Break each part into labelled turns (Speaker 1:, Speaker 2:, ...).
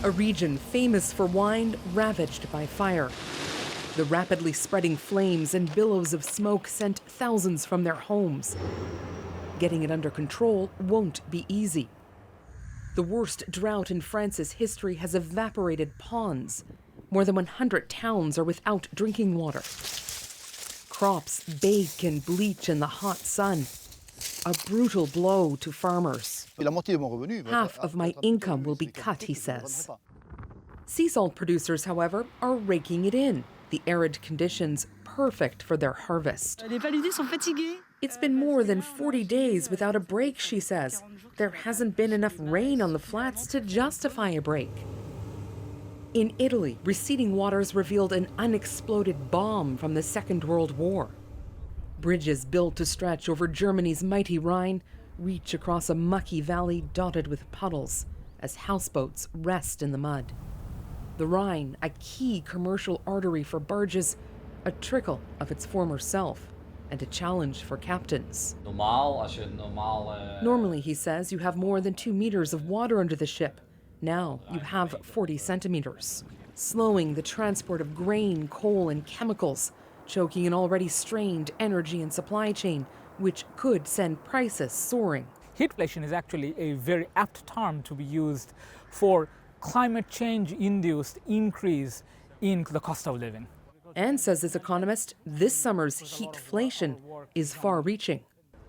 Speaker 1: a region famous for wine ravaged by fire. The rapidly spreading flames and billows of smoke sent thousands from their homes. Getting it under control won't be easy. The worst drought in France's history has evaporated ponds. More than 100 towns are without drinking water. Crops bake and bleach in the hot sun. A brutal blow to farmers. Half of my income will be cut, he says. Sea salt producers, however, are raking it in. The arid conditions perfect for their harvest. It's been more than 40 days without a break, she says. There hasn't been enough rain on the flats to justify a break. In Italy, receding waters revealed an unexploded bomb from the Second World War. Bridges built to stretch over Germany's mighty Rhine reach across a mucky valley dotted with puddles as houseboats rest in the mud. The Rhine, a key commercial artery for barges, a trickle of its former self, and a challenge for captains. Normally, he says, you have more than 2 meters of water under the ship. Now you have 40 centimeters, slowing the transport of grain, coal, and chemicals, choking an already strained energy and supply chain, which could send prices soaring.
Speaker 2: Heatflation is actually a very apt term to be used for climate change-induced increase in the cost of living.
Speaker 1: And, says this economist, this summer's heatflation is far-reaching.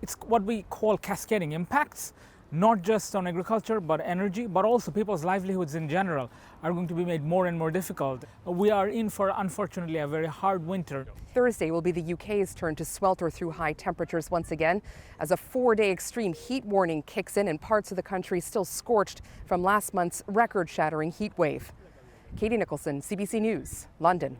Speaker 2: It's what we call cascading impacts, not just on agriculture, but energy, but also people's livelihoods in general are going to be made more and more difficult. We are in for, unfortunately, a very hard winter.
Speaker 3: Thursday will be the UK's turn to swelter through high temperatures once again as a 4-day extreme heat warning kicks in parts of the country still scorched from last month's record-shattering heat wave. Katie Nicholson, CBC News, London.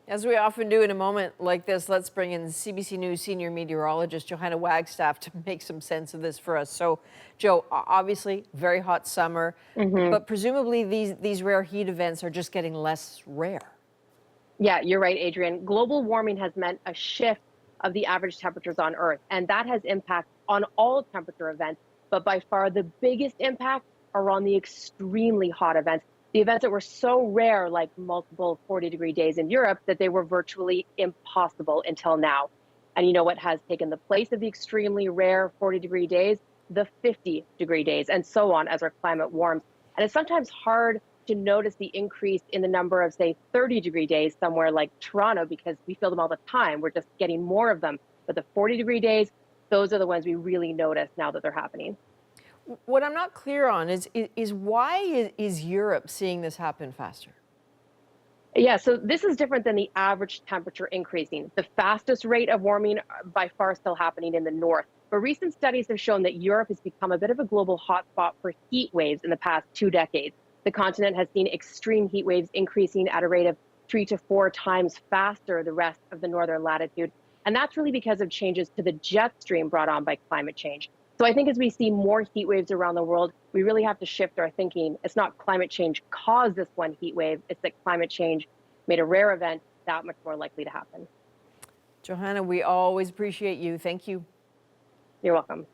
Speaker 4: As we often do in a moment like this, let's bring in CBC News senior meteorologist Johanna Wagstaff to make some sense of this for us. So, Joe, obviously very hot summer, but presumably these rare heat events are just getting less rare.
Speaker 5: Yeah, you're right, Adrienne. Global warming has meant a shift of the average temperatures on Earth, and that has impact on all temperature events. But by far the biggest impact are on the extremely hot events. The events that were so rare, like multiple 40-degree days in Europe, that they were virtually impossible until now. And you know what has taken the place of the extremely rare 40-degree days? The 50-degree days, and so on as our climate warms. And it's sometimes hard to notice the increase in the number of, say, 30-degree days somewhere like Toronto, because we feel them all the time. We're just getting more of them. But the 40-degree days, those are the ones we really notice now that they're happening.
Speaker 4: What I'm not clear on is why is Europe seeing this happen faster?
Speaker 5: Yeah, so this is different than the average temperature increasing. The fastest rate of warming by far still happening in the north. But recent studies have shown that Europe has become a bit of a global hotspot for heat waves in the past 2 decades. The continent has seen extreme heat waves increasing at a rate of 3 to 4 times faster the rest of the northern latitude. And that's really because of changes to the jet stream brought on by climate change. So I think as we see more heat waves around the world, we really have to shift our thinking. It's not climate change caused this one heat wave, it's that climate change made a rare event that much more likely to happen.
Speaker 4: Johanna, we always appreciate you. Thank you.
Speaker 5: You're welcome.